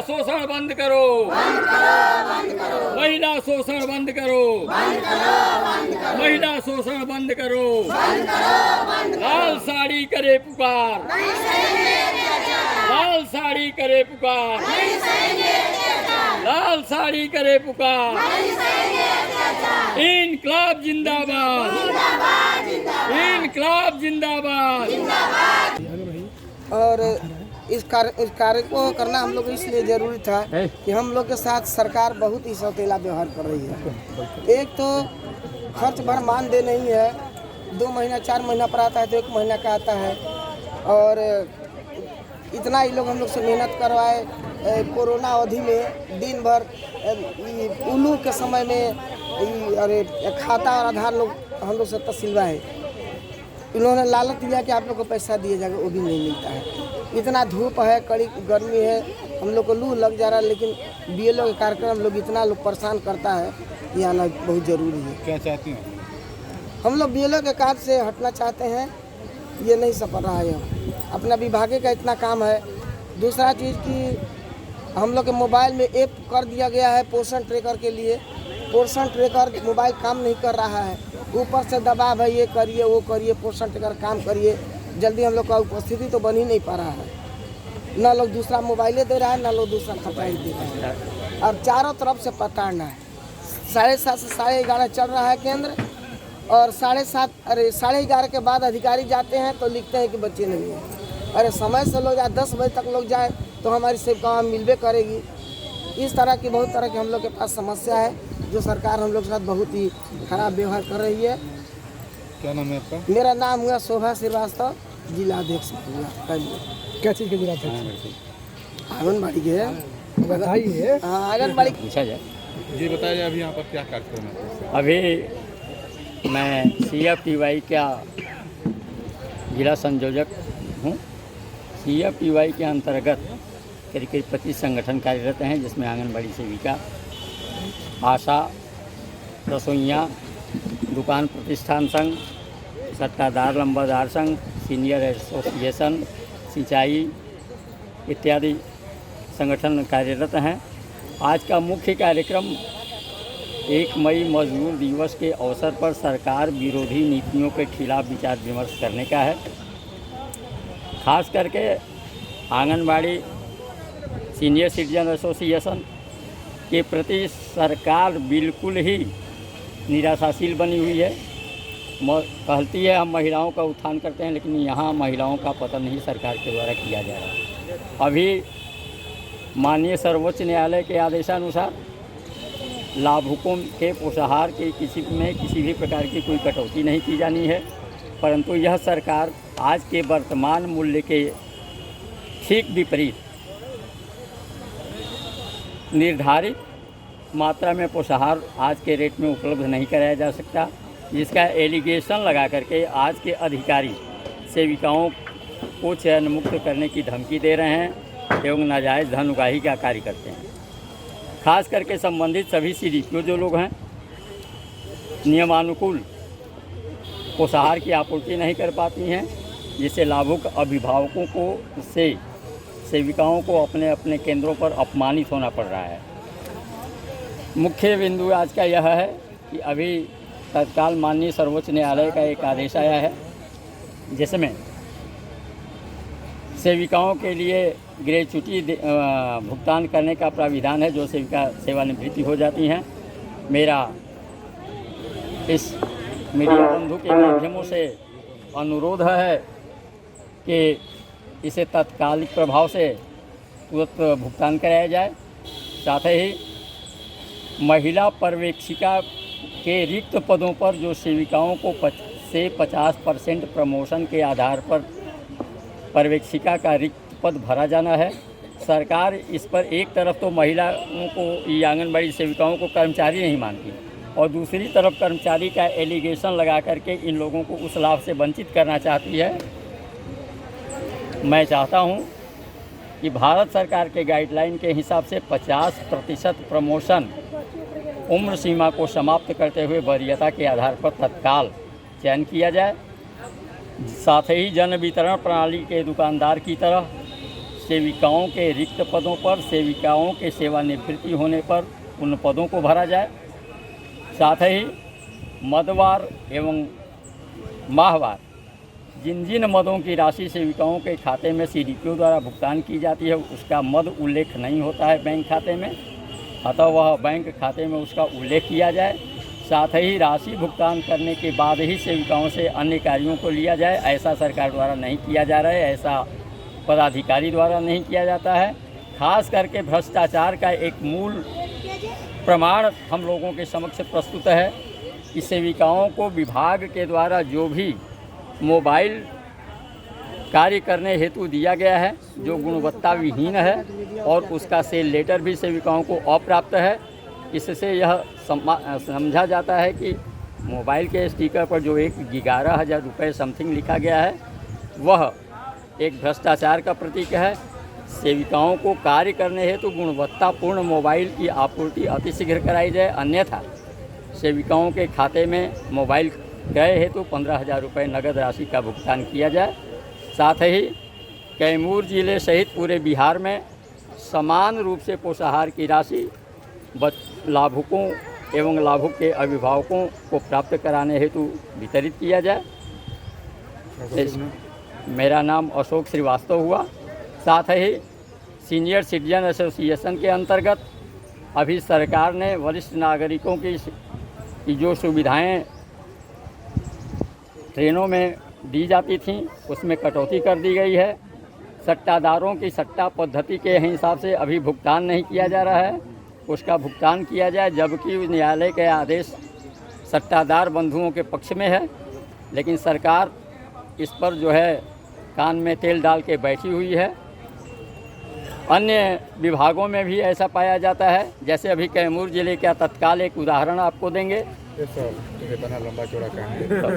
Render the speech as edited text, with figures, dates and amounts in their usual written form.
शोषण बंद करो, महिला शोषण बंद करो, महिला शोषण बंद करो। लाल साड़ी करे पुकार, लाल साड़ी करे पुकार, लाल साड़ी करे पुकार। इनकलाब जिंदाबाद, इनकलाब जिंदाबाद। और इस कार्य को करना हम लोग को इसलिए जरूरी था कि हम लोग के साथ सरकार बहुत ही सौतेला व्यवहार कर रही है। एक तो खर्च भर मानदेय नहीं है, 2 महीना 4 महीना पर आता है तो 1 महीना का आता है। और इतना ही लोग हम लोग से मेहनत करवाए। कोरोना अवधि में दिन भर उल्लू के समय में अरे खाता और आधार लोग हम लोग से तसिलवाए। इन्होंने लालच दिया कि आप लोग को पैसा दिया जाएगा, वो भी नहीं मिलता है। इतना धूप है, कड़ी गर्मी है, हम लोग को लू लग जा रहा है, लेकिन बीएलओ के कार्यक्रम लोग इतना लोग परेशान करता है, ये आना बहुत ज़रूरी है। क्या चाहती हैं? हम लोग बीएलओ के कार्य से हटना चाहते हैं, ये नहीं सफल रहा है। अपना विभागे का इतना काम है। दूसरा चीज़ कि हम लोग के मोबाइल में ऐप कर दिया गया है पोषण ट्रैकर के लिए। पोषण ट्रैकर मोबाइल काम नहीं कर रहा है, ऊपर से दबाव है, ये करिए वो करिए, पोषण ट्रैकर काम करिए। जल्दी हम लोग का उपस्थिति तो बन ही नहीं पा रहा है। ना लोग दूसरा मोबाइले दे रहा है, ना लोग दूसरा खाता ही दे रहा है। और चारों तरफ से पताड़ना है। 7:30 से 11:30 चल रहा है केंद्र, और 11:30 के बाद अधिकारी जाते हैं तो लिखते हैं कि बच्चे नहीं हैं। अरे समय से लोग जाए, 10 बजे तक लोग जाए तो हमारी सेविकाएं मिलबे करेगी। इस तरह की बहुत तरह की हम लोग के पास समस्या है, जो सरकार हम लोग के साथ बहुत ही खराब व्यवहार कर रही है। क्या नाम है आपका? मेरा नाम हुआ शोभा श्रीवास्तव, जिला अध्यक्ष। क्या चीज़ के जिला अध्यक्ष? आंगनबाड़ी के बताइए। हाँ, आंगनबाड़ी पूछा जाए। जी बताइए, अभी यहाँ पर क्या कार्यक्रम है? अभी मैं CFTY का जिला संयोजक हूँ। CFTY के अंतर्गत करीब 25 संगठन कार्यरत हैं, जिसमें आंगनबाड़ी सेविका, आशा, रसोइयाँ, दुकान प्रतिष्ठान संघ, सट्टादार लंबादार संघ, सीनियर एसोसिएशन, सिंचाई इत्यादि संगठन कार्यरत हैं। आज का मुख्य कार्यक्रम 1 मई मजदूर दिवस के अवसर पर सरकार विरोधी नीतियों के खिलाफ विचार विमर्श करने का है। खास करके आंगनबाड़ी सीनियर सिटीजन एसोसिएशन के प्रति सरकार बिल्कुल ही निराशाशील बनी हुई है। कहती है हम महिलाओं का उत्थान करते हैं, लेकिन यहाँ महिलाओं का पतन ही सरकार के द्वारा किया जा रहा है। अभी माननीय सर्वोच्च न्यायालय के आदेशानुसार लाभुकों के पोषाहार के किसी भी प्रकार की कोई कटौती नहीं की जानी है, परंतु यह सरकार आज के वर्तमान मूल्य के ठीक विपरीत निर्धारित मात्रा में पोषाहार आज के रेट में उपलब्ध नहीं कराया जा सकता, जिसका एलिगेशन लगा करके आज के अधिकारी सेविकाओं को चयन मुक्त करने की धमकी दे रहे हैं एवं नाजायज़ धन उगाही का कार्य करते हैं। खास करके संबंधित सभी CDPO जो लोग हैं, नियमानुकूल पोषाहार की आपूर्ति नहीं कर पाती हैं, जिससे लाभुक अभिभावकों को से सेविकाओं को अपने अपने केंद्रों पर अपमानित होना पड़ रहा है। मुख्य बिंदु आज का यह है कि अभी तत्काल माननीय सर्वोच्च न्यायालय का एक आदेश आया है, जिसमें सेविकाओं के लिए ग्रेच्युटी भुगतान करने का प्राविधान है, जो सेविका सेवानिवृत्ति हो जाती हैं। मेरा इस मीडिया बंधु के माध्यमों से अनुरोध है कि इसे तत्कालिक प्रभाव से तुरंत भुगतान कराया जाए। साथ ही महिला पर्यवेक्षिका के रिक्त पदों पर जो सेविकाओं को 50% प्रमोशन के आधार पर पर्यवेक्षिका का रिक्त पद भरा जाना है। सरकार इस पर एक तरफ तो महिलाओं को, ये आंगनबाड़ी सेविकाओं को कर्मचारी नहीं मानती, और दूसरी तरफ कर्मचारी का एलिगेशन लगा करके इन लोगों को उस लाभ से वंचित करना चाहती है। मैं चाहता हूं कि भारत सरकार के गाइडलाइन के हिसाब से 50% प्रमोशन उम्र सीमा को समाप्त करते हुए वरीयता के आधार पर तत्काल चयन किया जाए। साथ ही जन वितरण प्रणाली के दुकानदार की तरह सेविकाओं के रिक्त पदों पर सेविकाओं के सेवानिवृत्ति होने पर उन पदों को भरा जाए। साथ ही मदवार एवं माहवार जिन जिन मदों की राशि सेविकाओं के खाते में CDPO द्वारा भुगतान की जाती है उसका मद उल्लेख नहीं होता है बैंक खाते में, अतः वह बैंक खाते में उसका उल्लेख किया जाए। साथ ही राशि भुगतान करने के बाद ही सेविकाओं से अन्य कार्यों को लिया जाए। ऐसा सरकार द्वारा नहीं किया जा रहा है, ऐसा पदाधिकारी द्वारा नहीं किया जाता है। खास करके भ्रष्टाचार का एक मूल प्रमाण हम लोगों के समक्ष प्रस्तुत है कि सेविकाओं को विभाग के द्वारा जो भी मोबाइल कार्य करने हेतु दिया गया है जो गुणवत्ता विहीन है और उसका सेल लेटर भी सेविकाओं को अप्राप्त है। इससे यह समझा जाता है कि मोबाइल के स्टिकर पर जो 11,000 रुपये समथिंग लिखा गया है वह एक भ्रष्टाचार का प्रतीक है। सेविकाओं को कार्य करने हेतु गुणवत्तापूर्ण मोबाइल की आपूर्ति अतिशीघ्र कराई जाए, अन्यथा सेविकाओं के खाते में मोबाइल क्रय हेतु 15,000 रुपये नगद राशि का भुगतान किया जाए। साथ ही कैमूर जिले सहित पूरे बिहार में समान रूप से पोषाहार की राशि लाभुकों एवं लाभुक के अभिभावकों को प्राप्त कराने हेतु वितरित किया जाए। मेरा नाम अशोक श्रीवास्तव हुआ। साथ ही सीनियर सिटीजन एसोसिएशन के अंतर्गत अभी सरकार ने वरिष्ठ नागरिकों की जो सुविधाएं ट्रेनों में दी जाती थीं उसमें कटौती कर दी गई है। सट्टादारों की सट्टा पद्धति के हिसाब से अभी भुगतान नहीं किया जा रहा है, उसका भुगतान किया जाए, जबकि न्यायालय के आदेश सट्टादार बंधुओं के पक्ष में है। लेकिन सरकार इस पर जो है कान में तेल डाल के बैठी हुई है। अन्य विभागों में भी ऐसा पाया जाता है, जैसे अभी कैमूर जिले का तत्काल एक उदाहरण आपको देंगे। ये सर इतना लंबा चौड़ा काम है।